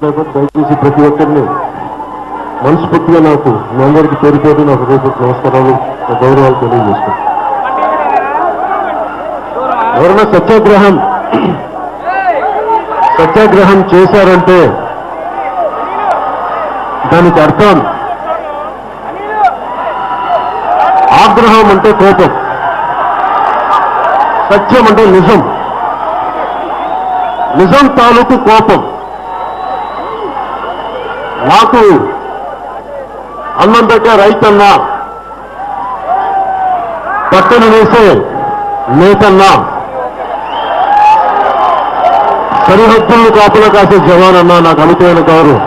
దయచేసి ప్రతి ఒక్కరిని మనస్ఫూర్తిగా నాకు మీ అందరికీ పేరుపోతే నాకు రేపు నమస్కారాలు గౌరవాలు తెలియజేస్తాను. ఎవరైనా సత్యాగ్రహం చేశారంటే దానికి అర్థం ఆగ్రహం అంటే కోపం, సత్యం అంటే నిజం తాలూకు కోపం. నాకు అన్నం పెట్టే రైతన్నా, పట్టణ వేసే నేతన్నా, సరిహద్దులను కాపులా కాసే జవానన్నా నాకు అమితమైన గౌరవం.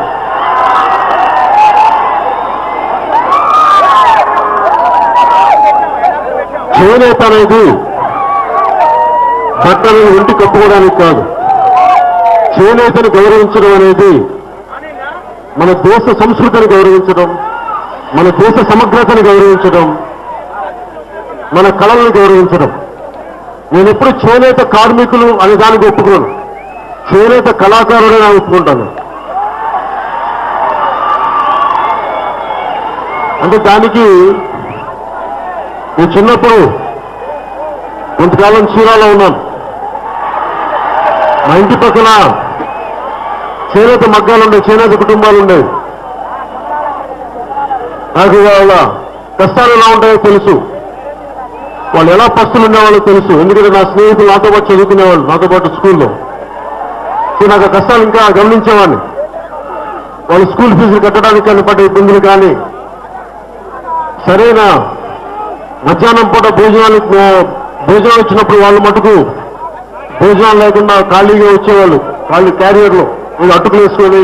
చేనేత అనేది బట్టలను ఒంటి కప్పుకోవడానికి కాదు. చేనేతను గౌరవించడం అనేది మన దేశ సంస్కృతిని గౌరవించడం, మన దేశ సమగ్రతను గౌరవించడం, మన కళలను గౌరవించడం. నేను ఎప్పుడు చేనేత కార్మికులు అనే దానికి ఒప్పుకోను, చేనేత కళాకారుడని ఒప్పుకుంటాను. అంటే దానికి నేను చిన్నప్పుడు కొంతకాలం చీరాలో ఉన్నాను. మా ఇంటి పక్కన చేనేత మగ్గాలు ఉండేవి, చేనేత కుటుంబాలు ఉండేవి. నాకు వాళ్ళ కష్టాలు ఎలా ఉంటాయో తెలుసు, వాళ్ళు ఎలా పస్తులు ఉండేవాళ్ళో తెలుసు. ఎందుకంటే నా స్నేహితులు నాతో పాటు చదువుకునేవాళ్ళు, నాతో పాటు స్కూల్లో. సో నాకు ఆ కష్టాలు ఇంకా గమనించేవాడిని. వాళ్ళు స్కూల్ ఫీజులు కట్టడానికి కానీ పడ్డ ఇబ్బందులు కానీ, సరైన మధ్యాహ్నం పూట భోజనాలు వచ్చినప్పుడు వాళ్ళు మటుకు భోజనాలు లేకుండా ఖాళీగా వచ్చేవాళ్ళు. క్యారియర్లో వీళ్ళు అటుకులు వేసుకొని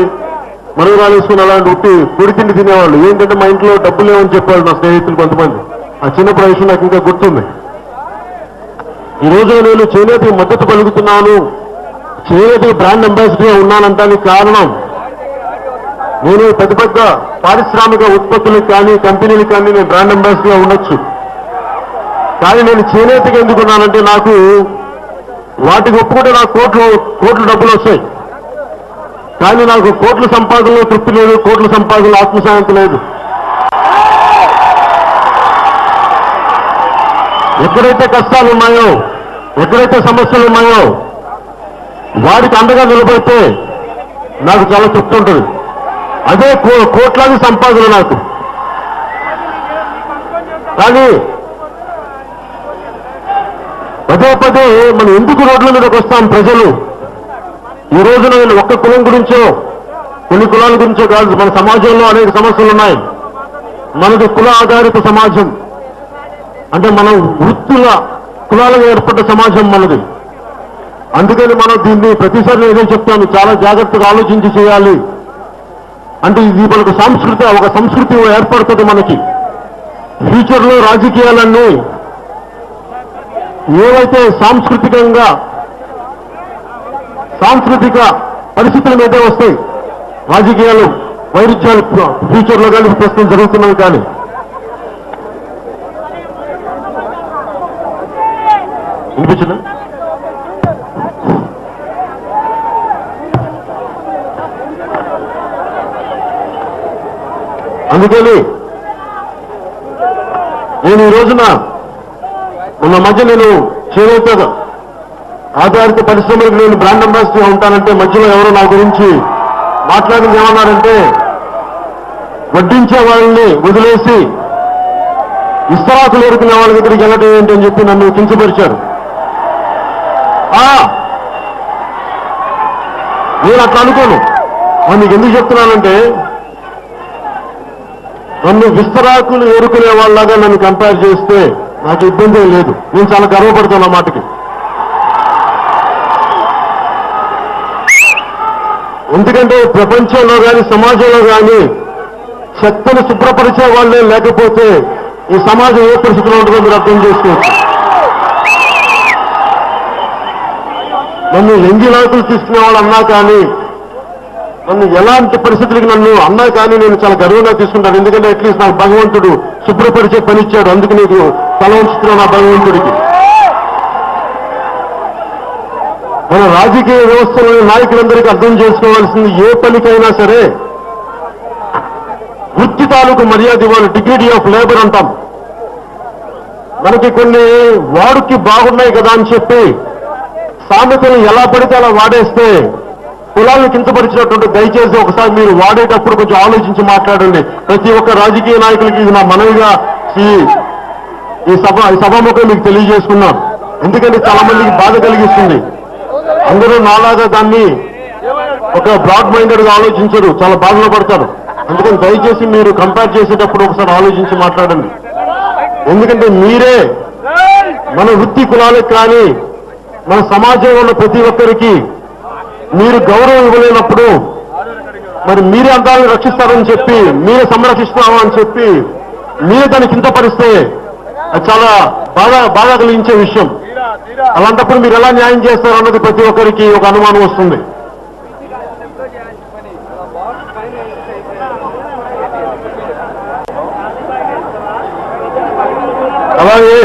మరుగురాలు వేసుకుని అలాంటి ఉట్టి పొడి తిండి తినేవాళ్ళు. ఏంటంటే మా ఇంట్లో డబ్బులు లేవని చెప్పేవాళ్ళు నా స్నేహితులు కొంతమంది. ఆ చిన్నప్పుడు విషయం నాకు ఇంకా గుర్తుంది. ఈ రోజు నేను చేనేతకి మద్దతు పలుకుతున్నాను, చేనేతకి బ్రాండ్ అంబాసిడర్గా ఉన్నానంటానికి కారణం, నేను పెద్ద పెద్ద పారిశ్రామిక ఉత్పత్తులకు కానీ కంపెనీలకు కానీ నేను బ్రాండ్ అంబాసిడర్గా ఉండొచ్చు. కానీ నేను చేనేతకి ఎందుకున్నానంటే నాకు వాటికి ఒప్పుకుంటే నాకు కోట్లు డబ్బులు వస్తాయి. కానీ నాకు కోట్ల సంపాదనలో తృప్తి లేదు, కోట్ల సంపాదనలో ఆత్మశాంతి లేదు. ఎక్కడైతే కష్టాలు ఉన్నాయో, ఎక్కడైతే సమస్యలు ఉన్నాయో వారికి అండగా నిలబడితే నాకు చాలా తృప్తి ఉంటుంది. అదే కోట్లాది సంపాదన నాకు. కానీ పదే మనం ఎందుకు రోడ్ల మీదకి వస్తాం? ప్రజలు ఈ రోజున నేను ఒక్క కులం గురించో కొన్ని కులాల గురించో కాదు, మన సమాజంలో అనేక సమస్యలు ఉన్నాయి. మనది కుల ఆధారిత సమాజం, అంటే మనం వృత్తుల కులాలుగా ఏర్పడ్డ సమాజం మనది. అందుకని మనం దీన్ని ప్రతిసారి ఏదో చెప్తాను, చాలా జాగ్రత్తగా ఆలోచించి చేయాలి. అంటే ఇది మనకు ఒక సంస్కృతి ఏర్పడుతుంది మనకి. ఫ్యూచర్లో రాజకీయాలన్నీ ఏవైతే సాంస్కృతిక పరిస్థితుల మీదే వస్తాయి. రాజకీయాలు వైరుధ్యాలు ఫ్యూచర్లో కానీ ప్రస్తుతం జరుగుతున్నవి. కానీ వినిపించిన అందుకని నేను ఈ రోజున మొన్న మధ్య నేను చేనేత ఆధారిత పరిశ్రమలకు నేను బ్రాండ్ అంబాసిడర్గా ఉంటానంటే మధ్యలో ఎవరో నా గురించి మాట్లాడింది ఏమన్నారంటే, వడ్డించే వాళ్ళని వదిలేసి ఇస్తరాకులు ఎరుకునే వాళ్ళ దగ్గరికి వెళ్ళటం ఏంటని చెప్పి నన్ను కించపరిచారు. నేను అట్లా అనుకోను. మీకు ఎందుకు చెప్తున్నానంటే, నన్ను విస్తరాకులు ఏరుకునే వాళ్ళగా నన్ను కంపేర్ చేస్తే నాకు ఇబ్బంది లేదు. నేను చాలా గర్వపడుతున్నా మాటకి. ఎందుకంటే ప్రపంచంలో కానీ సమాజంలో కానీ శక్తిని శుభ్రపరిచే వాళ్ళే లేకపోతే ఈ సమాజం ఏ పరిస్థితిలో ఉంటుందో మీరు అర్థం చేసుకోవచ్చు. నన్ను ఎంగిలాకులు తీసుకునే వాళ్ళు అన్నా కానీ, నన్ను ఎలాంటి పరిస్థితులకి నన్ను అన్నా కానీ నేను చాలా గర్వంగా తీసుకుంటాను. ఎందుకంటే అట్లీస్ట్ నాకు భగవంతుడు శుభ్రపరిచే పని ఇచ్చాడు. అందుకు నీకు తల ఉంచుతున్నాను నా భగవంతుడికి. మన రాజకీయ వ్యవస్థలోని నాయకులందరికీ అర్థం చేసుకోవాల్సింది ఏ పనికైనా సరే వృత్తి తాలూకు మర్యాద ఇవ్వాలి. డిగ్నిటీ ఆఫ్ లేబర్ అంటాం. మనకి కొన్ని వాడుకి బాగున్నాయి కదా అని చెప్పి సామెతలు ఎలా పడితే అలా వాడేస్తే కులాలను కించపరిచినటువంటి దయచేసి ఒకసారి మీరు వాడేటప్పుడు కొంచెం ఆలోచించి మాట్లాడండి. ప్రతి ఒక్క రాజకీయ నాయకులకి ఇది నా మనవిగా ఈ సభాముఖం మీకు తెలియజేసుకున్నాం. ఎందుకంటే చాలా మందికి బాధ కలిగిస్తుంది. అందరూ నాలాగా దాన్ని ఒక బ్రాడ్ మైండెడ్ గా ఆలోచించరు, చాలా బాధలో పడతారు. అందుకని దయచేసి మీరు కంపేర్ చేసేటప్పుడు ఒకసారి ఆలోచించి మాట్లాడండి. ఎందుకంటే మీరే మన వృత్తి కులాలకు కానీ మన సమాజంలో ఉన్న ప్రతి ఒక్కరికి మీరు గౌరవం ఇవ్వలేనప్పుడు మరి మీరే అందాలను రక్షిస్తారని చెప్పి మీరే సంరక్షిస్తున్నామని చెప్పి మీరే దాన్ని కింతపరిస్తే అది చాలా బాగా కలిగించే విషయం. అలాంటప్పుడు మీరు ఎలా న్యాయం చేస్తారు అన్నది ప్రతి ఒక్కరికి ఒక అనుమానం వస్తుంది. అలాగే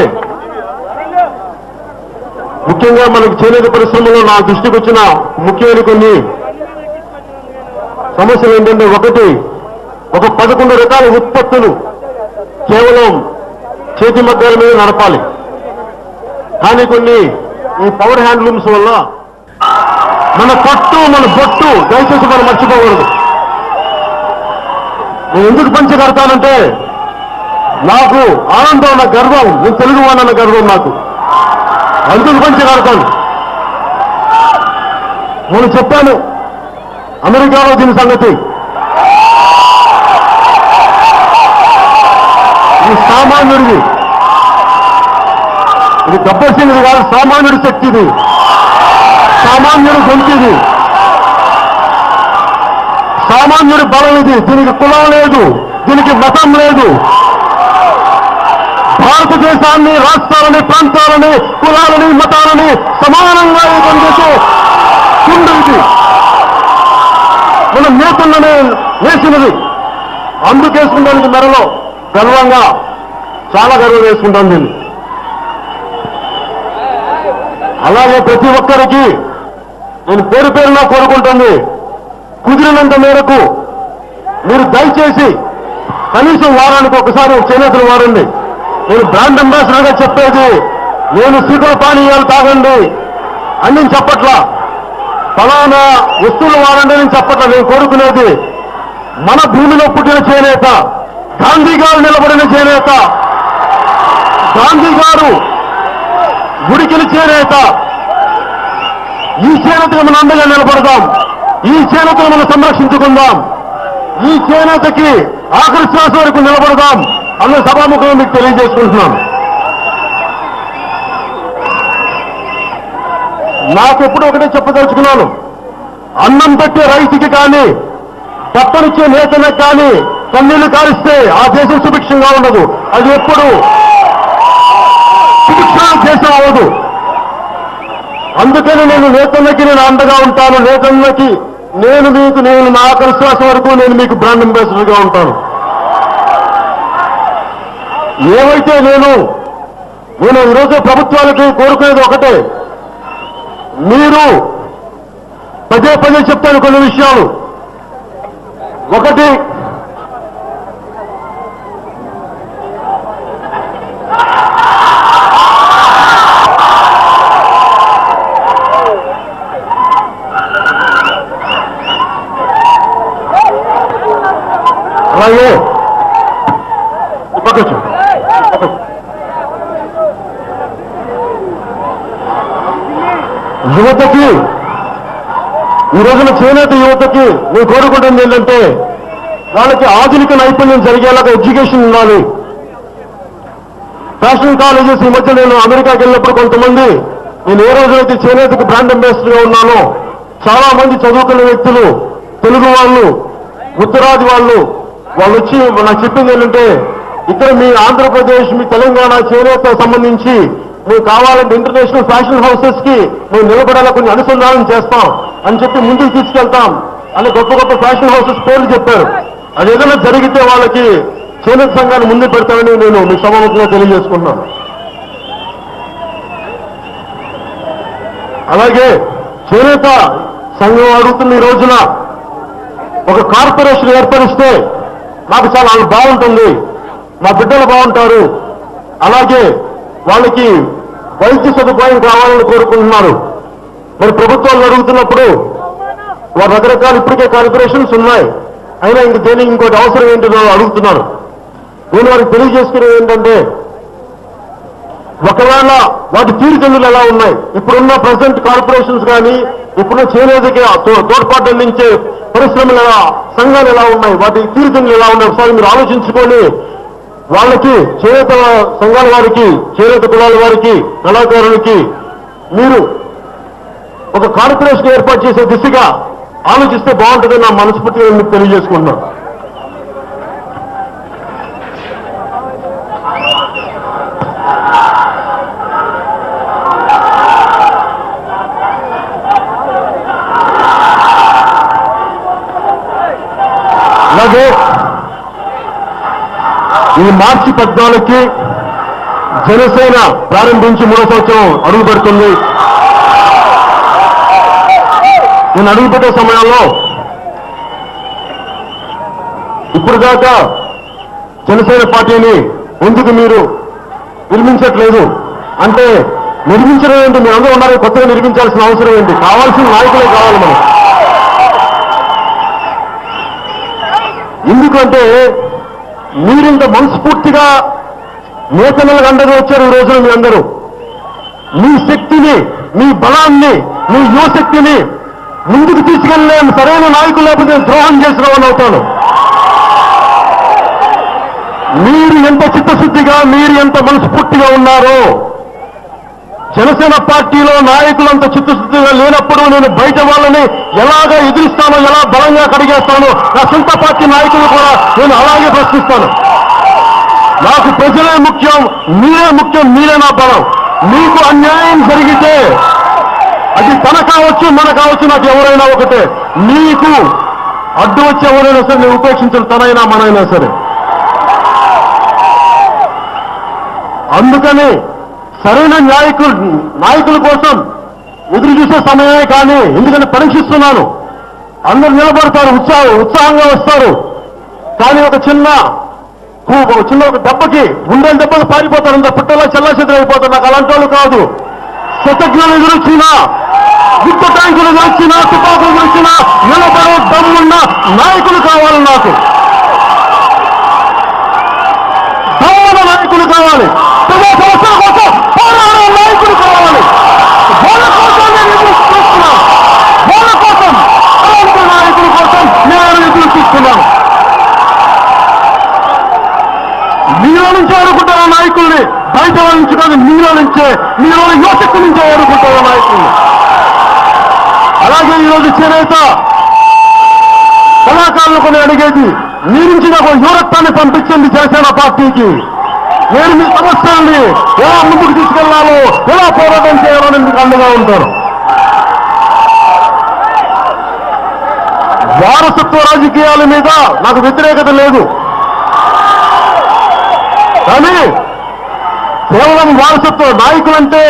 ముఖ్యంగా మనకు చేనేత పరిశ్రమలో నా దృష్టికి వచ్చిన ముఖ్యమైన కొన్ని సమస్యలు ఏంటంటే, ఒక 11 రకాల ఉత్పత్తులు కేవలం చేతి మగ్గాల మీద నడపాలి. కానీ కొన్ని ఈ పవర్ హ్యాండ్లూమ్స్ వల్ల మన బొట్టు దయచేసి మనం మర్చిపోకూడదు. నేను ఎందుకు పంచి కడతానంటే నాకు ఆనందం, నా గర్వం, నేను తెలుగు వాడన్న గర్వం నాకు. అందుకు పంచి కడతాను. నేను చెప్పాను అమెరికాలో దీని సంగతి. ఇది సామాన్యుడిది, ఇది గబ్బర్సింది కాదు, సామాన్యుడి శక్తిది, సామాన్యుడి గొంతిది, సామాన్యుడి బలం ఇది. దీనికి కులం లేదు, దీనికి మతం లేదు. భారతదేశాన్ని, రాష్ట్రాలని, ప్రాంతాలని, కులాలని, మతాలని సమానంగా పనిచేసే కుండు ఇది. మన నేతలనే వేసినది. అందుకేసుకుంటానికి మెరలో గర్వంగా, చాలా గర్వం వేసుకుంటాం దీన్ని. అలాగే ప్రతి ఒక్కరికి నేను పేరున కోరుకుంటుంది, కుదిరినంత మేరకు మీరు దయచేసి కనీసం వారానికి ఒకసారి చేనేతలు వాడండి. నేను బ్రాండ్ అంబాసిడర్ గా చెప్పేది, నేను శీతల పానీయాలు తాగండి అని నేను చెప్పట్లా, ఫలానా వస్తువులు వాడండి అని చెప్పట్లా. నేను కోరుకునేది మన భూమిలో పుట్టిన చేనేత, గాంధీ గారు నిలబడిన చేనేత, గాంధీ గారు గుడికిన చేనేత. ఈ చేనేతకు మనం అండగా నిలబడదాం. ఈ చేనేతను మనం సంరక్షించుకుందాం. ఈ చేనేతకి ఆఖరి శ్వాస వరకు నిలబడదాం అన్న సభాముఖం మీకు తెలియజేసుకుంటున్నాను. నాకెప్పుడు ఒకటే చెప్పదలుచుకున్నాను, అన్నం పెట్టే రైతుకి కానీ పట్టనిచ్చే నేతలకు కానీ కన్నీళ్లు కారిస్తే ఆ దేశం సుభిక్షంగా ఉండదు. అది ఎప్పుడు సుభిక్ష దేశం అవ్వదు. అందుకని నేను నేతన్నకి అండగా ఉంటాను. నేతన్నకి నేను నా ఆఖరి శ్వాస వరకు నేను మీకు బ్రాండ్ అంబాసిడర్ గా ఉంటాను. ఏవైతే నేను ఈరోజు ప్రభుత్వాలకి కోరుకునేది ఒకటే, మీరు పదే చెప్తాను కొన్ని విషయాలు. ఒకటి, అలాగే పక్కచ్చు యువతకి, ఈ రోజున చేనేత యువతకి నేను కోరుకుంటుంది ఏంటంటే, వాళ్ళకి ఆధునిక నైపుణ్యం జరిగేలాగా ఎడ్యుకేషన్ ఉండాలి. ఫ్యాషన్ కాలేజెస్ ఈ మధ్య నేను అమెరికాకి వెళ్ళినప్పుడు కొంతమంది, నేను ఏ రోజునైతే చేనేతకి బ్రాండ్ అంబాసిడర్ గా ఉన్నానో చాలా మంది చదువుకున్న వ్యక్తులు, తెలుగు వాళ్ళు, ఉత్తరాది వాళ్ళు వచ్చి నాకు చెప్పింది ఏంటంటే, ఇక్కడ మీ ఆంధ్రప్రదేశ్, మీ తెలంగాణ చేనేత సంబంధించి మేము కావాలంటే ఇంటర్నేషనల్ ఫ్యాషన్ హౌసెస్ కి మేము నిలబడేలా కొన్ని అనుసంధానం చేస్తాం అని చెప్పి ముందుకు తీసుకెళ్తాం అని గొప్ప ఫ్యాషన్ హౌసెస్ పేర్లు చెప్పారు. అది ఏదైనా జరిగితే వాళ్ళకి చేనేత సంఘాన్ని ముందు పెడతామని నేను మీ సభాముఖంగా తెలియజేసుకున్నాను. అలాగే చేనేత సంఘం అడుగుతున్న ఈ రోజున ఒక కార్పొరేషన్ ఏర్పరిస్తే నాకు చాలా బాగుంటుంది, మా బిడ్డలు బాగుంటారు, అలాగే వాళ్ళకి వైద్య సదుపాయం కావాలని కోరుకుంటున్నారు. మరి ప్రభుత్వాలు అడుగుతున్నప్పుడు వారి రకరకాల ఇప్పటికే కార్పొరేషన్స్ ఉన్నాయి, అయినా ఇంక దేనికి ఇంకోటి అవసరం ఏంటో అడుగుతున్నారు. నేను వారికి తెలియజేసుకునేది ఏంటంటే, ఒకవేళ వాటి తీరుతెన్నులు ఎలా ఉన్నాయి, ఇప్పుడున్న ప్రెసెంట్ కార్పొరేషన్స్ కానీ ఇప్పుడున్న చేనేతకి తోడ్పాటు అందించే పరిశ్రమల సంఘాలు ఎలా ఉన్నాయి, వాటి తీరుతెన్నులు ఎలా ఉన్నాయి ఒకసారి మీరు ఆలోచించుకొని వాళ్ళకి చేనేత సంఘాల వారికి, చేనేత కులాల వారికి, కళాకారులకి మీరు ఒక కార్పొరేషన్ ఏర్పాటు చేసే దిశగా ఆలోచిస్తే బాగుంటుందని నా మనస్ఫూర్తిగా మీకు తెలియజేసుకుంటున్నాను. అలాగే ఈ మార్చి 14కి జనసేన ప్రారంభించి 3వ సంవత్సరం అడుగు పెడుతుంది. నేను అడుగుపెట్టే సమయంలో ఇప్పుడు దాకా జనసేన పార్టీని ఎందుకు మీరు నిర్మించట్లేదు అంటే, నిర్మించడం ఏంటి, మీరు అందరూ ఉన్నారు, కొత్తగా నిర్మించాల్సిన అవసరం ఏంటి, కావాల్సిన నాయకులే కావాలి మనం. ఎందుకంటే మీరింత మనస్ఫూర్తిగా నేతలకు అండగా వచ్చారు ఈ రోజున. మీ అందరూ మీ శక్తిని, మీ బలాన్ని, మీ యువశక్తిని ముందుకు తీసుకెళ్ళలేని సరైన నాయకులు లేకపోతే ద్రోహం చేసిన వాళ్ళు అవుతాను. మీరు ఎంత చిత్తశుద్ధిగా, మీరు ఎంత మనస్ఫూర్తిగా ఉన్నారో, జనసేన పార్టీలో నాయకులంత చిత్తశుద్ధిగా లేనప్పుడు నేను బయట వాళ్ళని ఎలాగా ఎదిరిస్తానో, ఎలా బలంగా కడిగేస్తానో, నా సొంత పార్టీ నాయకులు కూడా నేను అలాగే ప్రశ్నిస్తాను. నాకు ప్రజలే ముఖ్యం, మీరే ముఖ్యం, మీరే నా బలం. మీకు అన్యాయం జరిగితే అది తన కావచ్చు, మన కావచ్చు, నాకు ఎవరైనా ఒకటే. మీకు అడ్డు వచ్చి ఎవరైనా సరే నేను ఉపేక్షించను, తనైనా మనైనా సరే. అందుకని సరైన నాయకుల కోసం ఎదురు చూసే సమయమే కానీ, ఎందుకంటే పరీక్షిస్తున్నాను. అందరూ నిలబడతారు, ఉత్సాహంగా వస్తారు, కానీ ఒక చిన్న ఒక దెబ్బకి, గుండెల దెబ్బకి పారిపోతారు, అంత పుట్టలా చెల్లాచెదరు అయిపోతారు. నాకు అలాంటి వాళ్ళు కాదు. శతజ్ఞులు ఎదురొచ్చినా, యుద్ధ ట్యాంకులు ఎదురొచ్చినా, తుపాకులు ఎదురొచ్చినా నిలబడే దమ్మున్న నాయకులు కావాలి. నాకు దమ్మున్న నాయకులు కావాలి. ప్రజా సమస్యల కోసం పోరాడే నాయకులు కావాలి. వాళ్ళ కోసం నేను ఎదురు చూస్తున్నాను. వాళ్ళ కోసం, అలాంటి నాయకుల కోసం నేను ఎదురు చూస్తున్నాను. మీలో నుంచే ఎదుర్కొంటారు నాయకుల్ని, బయట నుంచి కాదు, మీలో నుంచే, మీలో యువశక్తి నుంచే ఎదుర్కొంటారు నాయకుల్ని. అలాగే ఈరోజు చేనేత కళాకారులు కొని అడిగేది, మీ నుంచి నాకు యువరత్నాన్ని పంపించింది జనసేన పార్టీకి. నేను మీ సమస్యల్ని ఎలా ముందుకు తీసుకెళ్లాలో, ఎలా పోరాటం చేయాలని మీకు అండగా ఉంటారు. వారసత్వ రాజకీయాల మీద నాకు వ్యతిరేకత లేదు, కానీ కేవలం వారసత్వ నాయకులంటే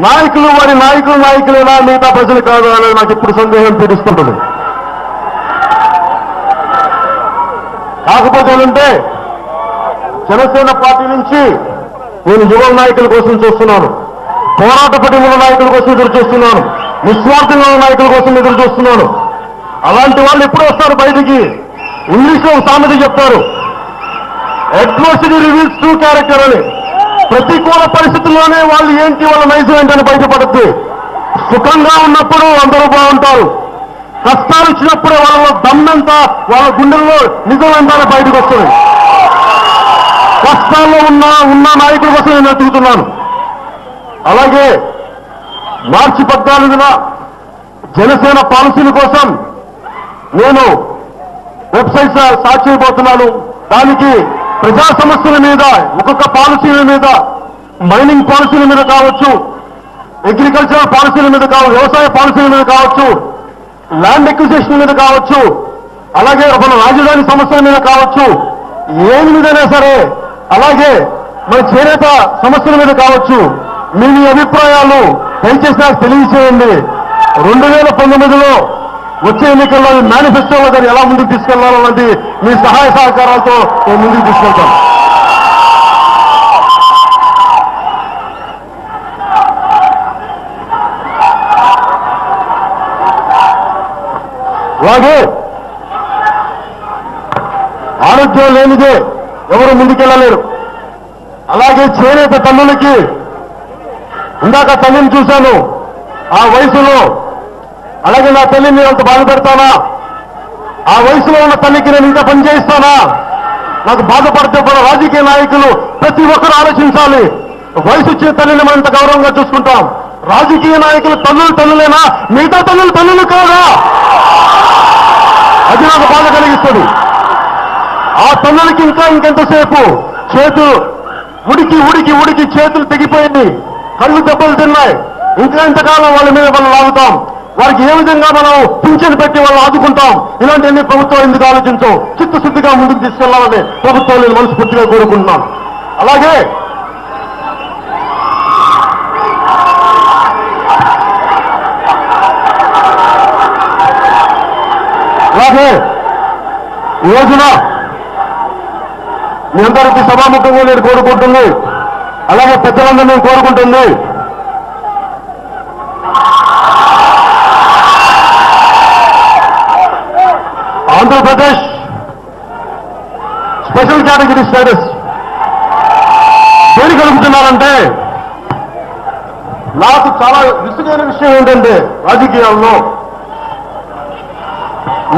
నాయకులు వారి నాయకులేనా, మిగతా ప్రజలు కాదు అనేది నాకు ఇప్పుడు సందేహం తీరుస్తుంటుంది. కాకపోతే ఏంటంటే, జనసేన పార్టీ నుంచి నేను యువ నాయకుల కోసం చూస్తున్నాను, పోరాట పటిమల నాయకుల కోసం ఎదురు చూస్తున్నాను, నిస్వార్థంగా ఉన్న నాయకుల కోసం ఎదురు చూస్తున్నాను. అలాంటి వాళ్ళు ఎప్పుడు వస్తారు బయటికి? ఇంగ్లీష్లో ఒక సామెత చెప్తారు, అడ్వర్సిటీ రివీల్స్ ట్రూ క్యారెక్టర్ అని. ప్రతికూల పరిస్థితుల్లోనే వాళ్ళు ఏంటి, వాళ్ళ నైజం ఏంటని బయటపడుద్ది. సుఖంగా ఉన్నప్పుడు అందరూ బాగుంటారు, కష్టాలు ఇచ్చినప్పుడే వాళ్ళ దమ్మెంతా, వాళ్ళ గుండెల్లో నిజం ఎంత బయటకు వస్తుంది. కష్టాల్లో ఉన్న నాయకుల కోసం నేను ఎదుగుతున్నాను. అలాగే మార్చి 14న జనసేన పాలసీల కోసం నేను వెబ్సైట్ స్టార్ట్ చేయబోతున్నాను. దానికి ప్రజా సమస్యల మీద, ఒక్కొక్క పాలసీల మీద, మైనింగ్ పాలసీల మీద కావచ్చు, అగ్రికల్చరల్ పాలసీల మీద కావచ్చు, వ్యవసాయ పాలసీల మీద కావచ్చు, ల్యాండ్ ఎక్విజిషన్ మీద కావచ్చు, అలాగే మన రాజధాని సమస్యల మీద కావచ్చు, ఏమి మీదైనా సరే, అలాగే మన చేనేత సమస్యల మీద కావచ్చు, మీ అభిప్రాయాలు దయచేసి నాకు తెలియజేయండి. 2019లో వచ్చే ఎన్నికల్లో మేనిఫెస్టోలో దాన్ని ఎలా ముందుకు తీసుకెళ్లాలన్నది మీ సహాయ సహకారాలతో మేము ముందుకు తీసుకెళ్తాం. అలాగే ఆరోగ్యం లేనిదే ఎవరు ముందుకెళ్ళలేరు. అలాగే చేనేత తల్లులకి, ఇందాక తల్లిని చూశాను, ఆ వయసులో అలాగే నా తల్లిని అంత బాధ పెడతానా, ఆ వయసులో ఉన్న తల్లికి నేను ఇంకా పని చేయిస్తానా, నాకు బాధపడితే కూడా రాజకీయ నాయకులు ప్రతి ఒక్కరు ఆలోచించాలి. వయసు వచ్చిన తల్లిని మనం ఇంత గౌరవంగా చూసుకుంటాం. రాజకీయ నాయకులు తల్లులేనా, మిగతా తల్లులు కాదా? అది నాకు బాధ కలిగిస్తుంది. ఆ తల్లులకి ఇంకెంతసేపు చేతులు ఉడికి చేతులు తెగిపోయింది, కళ్ళు దెబ్బలు తిన్నాయి. ఇంకా ఎంతకాలం వాళ్ళ మీద మనం లాగుతాం? వారికి ఏ విధంగా మనం పింఛను పెట్టి వాళ్ళు ఆదుకుంటాం? ఇలాంటివన్నీ ప్రభుత్వం ఎందుకు ఆలోచించం? చిత్తశుద్ధిగా ముందుకు తీసుకెళ్లాలని ప్రభుత్వం నేను మనస్ఫూర్తిగా కోరుకుంటున్నాను. అలాగే ఈ రోజున మీ అందరికీ సభాముఖంగా నేను కోరుకుంటుంది, అలాగే పెద్దలందరూ నేను కోరుకుంటుంది, ఆంధ్రప్రదేశ్ స్పెషల్ కేటగిరీ స్టేటస్ దేనికి కలుగుతున్నారంటే, నాకు చాలా విసుగైన విషయం ఏంటంటే రాజకీయాల్లో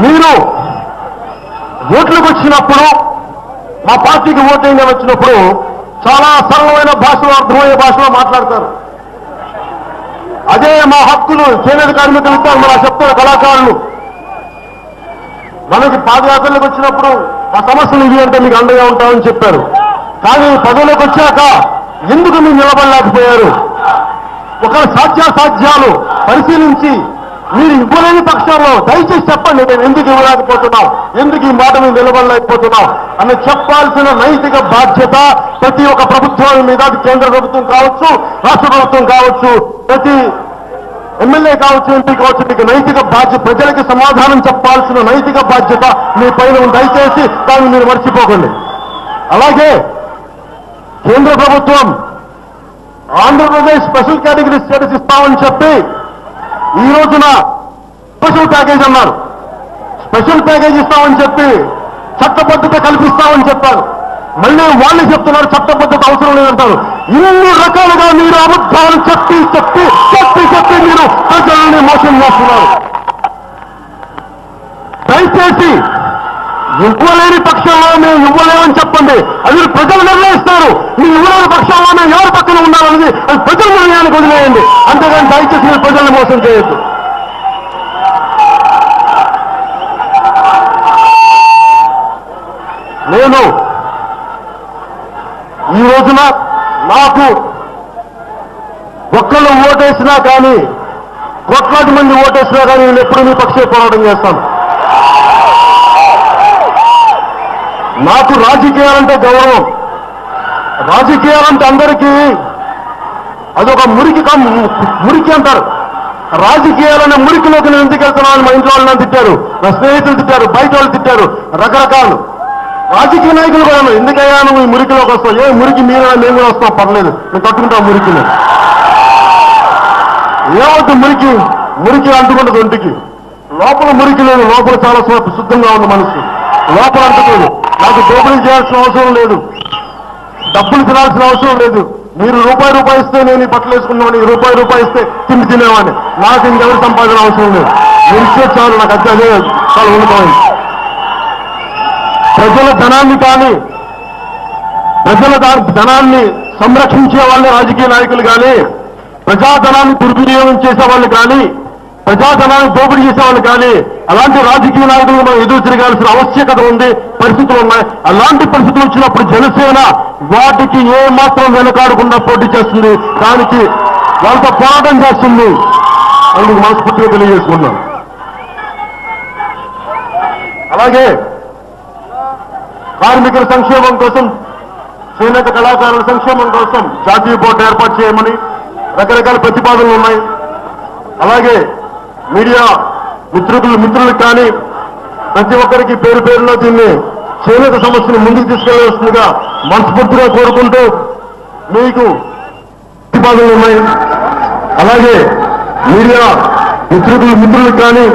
మీరు ఓట్లకు వచ్చినప్పుడు, మా పార్టీకి ఓటేయంగా వచ్చినప్పుడు చాలా సరళమైన భాషలో, అర్థమయ్యే భాషలో మాట్లాడతారు. అదే మా హక్కులు చేనేత కార్మికులు ఇస్తారు, మన చెప్తారు కళాకారులు. మనకి పాదయాత్రలకు వచ్చినప్పుడు మా సమస్యలు ఇవి అంటే మీకు అండగా ఉంటామని చెప్పారు. కానీ పదవులకు వచ్చాక ఎందుకు మీరు నిలబడలేకపోయారు? ఒక సాధ్యాసాధ్యాలు పరిశీలించి మీరు ఇవ్వలేని పక్షంలో దయచేసి చెప్పండి, మేము ఎందుకు ఇవ్వలేకపోతున్నాం, ఎందుకు ఈ మాట మేము నిలబడలేకపోతున్నాం అని చెప్పాల్సిన నైతిక బాధ్యత ప్రతి ఒక్క ప్రభుత్వం మీద, కేంద్ర ప్రభుత్వం కావచ్చు, రాష్ట్ర ప్రభుత్వం కావచ్చు, ప్రతి ఎమ్మెల్యే కావచ్చు, ఎంపీ కావచ్చు, మీకు నైతిక బాధ్యత, ప్రజలకి సమాధానం చెప్పాల్సిన నైతిక బాధ్యత మీ పైన ఉంది. దయచేసి దాన్ని మీరు మర్చిపోకండి. అలాగే కేంద్ర ప్రభుత్వం ఆంధ్రప్రదేశ్ స్పెషల్ కేటగిరీ స్టేటస్ ఇస్తామని చెప్పి ఈ రోజున స్పెషల్ ప్యాకేజ్ అన్నారు. స్పెషల్ ప్యాకేజ్ ఇస్తామని చెప్పి చట్టబద్ధత కల్పిస్తామని చెప్పారు. మళ్ళీ వాళ్ళు చెప్తున్నారు చట్టబద్ధత అవసరం లేదంటారు. ఇన్ని రకాలుగా మీరు అబద్ధాలు చెప్పి మీరు ప్రజల్ని మోసం చేస్తున్నారు. దయచేసి ఇవ్వలేని పక్షంలో మేము ఇవ్వలేమని చెప్పండి. అది ప్రజలు నిర్ణయిస్తారు. మీరు ఇవ్వలేని పక్షంలో మేము ఎవరి పక్కన ఉండాలన్నది అది ప్రజల నిర్ణయానికి వదిలేయండి. అంతేగాని దయచేసి మీరు ప్రజల్ని మోసం చేయొద్దు. నేను ఈ రోజున నాకు ఒక్కళ్ళు ఓటేసినా కానీ, కోట్లాది మంది ఓటేసినా కానీ నేను ఎప్పుడు మీ పక్షే పోరాటం చేస్తాను. నాకు రాజకీయాలంటే గౌరవం. రాజకీయాలంటే అందరికీ అదొక మురికి అంటారు. రాజకీయాలనే మురికిలోకి నేను ఎందుకు వెళ్తున్నాను? మా ఇంట్లో వాళ్ళు తిట్టారు, నా స్నేహితులు తిట్టారు, బయట వాళ్ళు తిట్టారు, రకరకాలు. రాజకీయ నాయకులు కూడా ఎందుకయ్యా నువ్వు ఈ మురికిలోకి వస్తావు? ఏ మురికి మీరు మేము కూడా వస్తాం, పర్లేదు, మేము తట్టుకుంటాం మురికిని. ఏమవుతుంది మురికి అంటుకుంటుంది ఒంటికి. లోపల మురికి లేదు, లోపల చాలా శుద్ధంగా ఉంది మనసు, లోపల అంటుకోదు. నాకు దోపిడీ చేయాల్సిన అవసరం లేదు, డబ్బులు తినాల్సిన అవసరం లేదు. మీరు రూపాయి ఇస్తే నేను ఈ బట్టలు వేసుకున్నామని, రూపాయి ఇస్తే తిండి తినేవాడిని. నాకు ఇంకెవరి సంపాదన అవసరం లేదు. మీరు ఇచ్చే చాలు, నాకు అదే చాలా ఉండిపోయింది. ప్రజల ధనాన్ని కానీ, ప్రజల ధనాన్ని సంరక్షించే వాళ్ళే రాజకీయ నాయకులు కానీ, ప్రజాధనాన్ని దుర్వినియోగం చేసేవాళ్ళు కానీ, ప్రజాధనాన్ని దోపిడీ చేసేవాళ్ళు కానీ, అలాంటి రాజకీయ నాయకులు మనం ఎదురు తిరగాల్సిన ఆవశ్యకత ఉంది, పరిస్థితులు ఉన్నాయి. అలాంటి పరిస్థితులు వచ్చినప్పుడు జనసేన వాటికి ఏ మాత్రం వెనకాడకుండా పోటీ చేస్తుంది, దానికి వాళ్ళతో పోరాటం చేస్తుంది. అందుకు మనస్ఫూర్తిగా తెలియజేసుకున్నాం. అలాగే కార్మికుల సంక్షేమం కోసం, చేనేత కళాకారుల సంక్షేమం కోసం జాతీయ బోర్డు ఏర్పాటు చేయమని రకరకాల ప్రతిపాదనలు ఉన్నాయి. అలాగే మీడియా మిత్రులకు కానీ ప్రతి ఒక్కరికి పేరు పేరులో దీన్ని చేనేత సమస్యను ముందుకు తీసుకెళ్లవలసిందిగా మనస్ఫూర్తిగా కోరుకుంటూ మీకు ప్రతిపాదనలు ఉన్నాయి. అలాగే మీడియా మిత్రులకు కానీ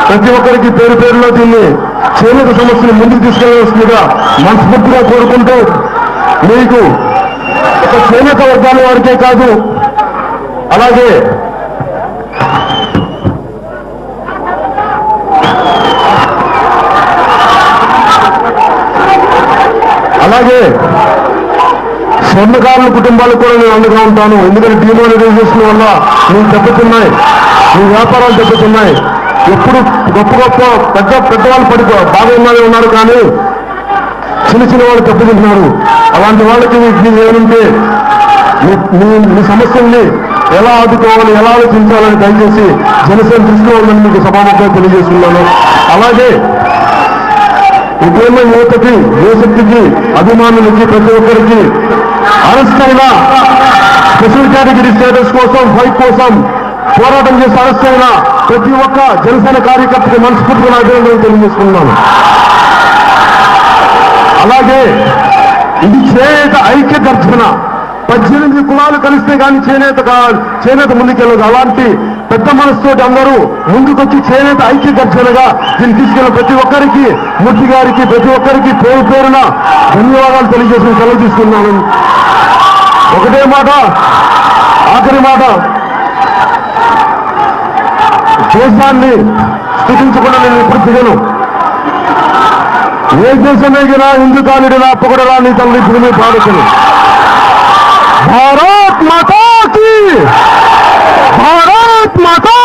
ప్రతి ఒక్కరికి పేరు పేరులో దీన్ని చేనేత సమస్యను ముందుకు తీసుకెళ్లవలసిందిగా మనస్ఫూర్తిగా కోరుకుంటూ మీకు ఒక చేనేత వర్గాల వారికే కాదు, అలాగే స్వర్ణకారుల కుటుంబాలకు కూడా నేను అండగా ఉంటాను. ఎందుకంటే డిమానిటైజేషన్ వల్ల మీకు దెబ్బతిన్నాయి, మీ వ్యాపారాలు దెబ్బతిన్నాయి. ఎప్పుడు గొప్ప పెద్దవాళ్ళు బాగా ఉన్నారు, కానీ చిన్న వాళ్ళు దెబ్బతింటున్నారు. అలాంటి వాళ్ళకి మీకు ఏమంటే మీ సమస్యల్ని ఎలా ఆదుకోవాలి, ఎలా ఆలోచించాలని దయచేసి జనసేన దృష్టిలో ఉందని మీకు సభాముఖంగా తెలియజేస్తున్నాను. అలాగే ఉద్యమ యువతకి, యువశక్తికి, అభిమానులకి, ప్రతి ఒక్కరికి అరెస్ట్ అయిన స్పెషల్ కేటగిరీ స్టేటస్ కోసం, ఫైట్ కోసం పోరాటం చేసి అరెస్ట్ అయిన ప్రతి ఒక్క జనసేన కార్యకర్తకి మనస్ఫూర్తిగా అభినందనలు తెలియజేస్తున్నాను. అలాగే ఇది చేనేత ఐక్య గర్జన. 18 కులాలు కలిస్తే కానీ చేనేత ముందుకెళ్ళదు. అలాంటి పెద్ద మనసుతోటి అందరూ ముందుకొచ్చి చేనేత ఐక్య గర్జనగా దీన్ని తీసుకెళ్ళిన ప్రతి ఒక్కరికి, మూర్తి గారికి, ప్రతి ఒక్కరికి పేరు పేరున ధన్యవాదాలు తెలియజేసి సెలవు తీసుకున్నాను. ఒకటే మాట, ఆఖరి మాట, దేశాన్ని స్థితించకుండా నేను ఇప్పుడు దిగను. ఏ దేశమేగినా హిందూ కాలుడినా పొగడరా నీ తల్లి భూమి పాడుకుని. భారత్ మాతా కీ, భారత్ మాతా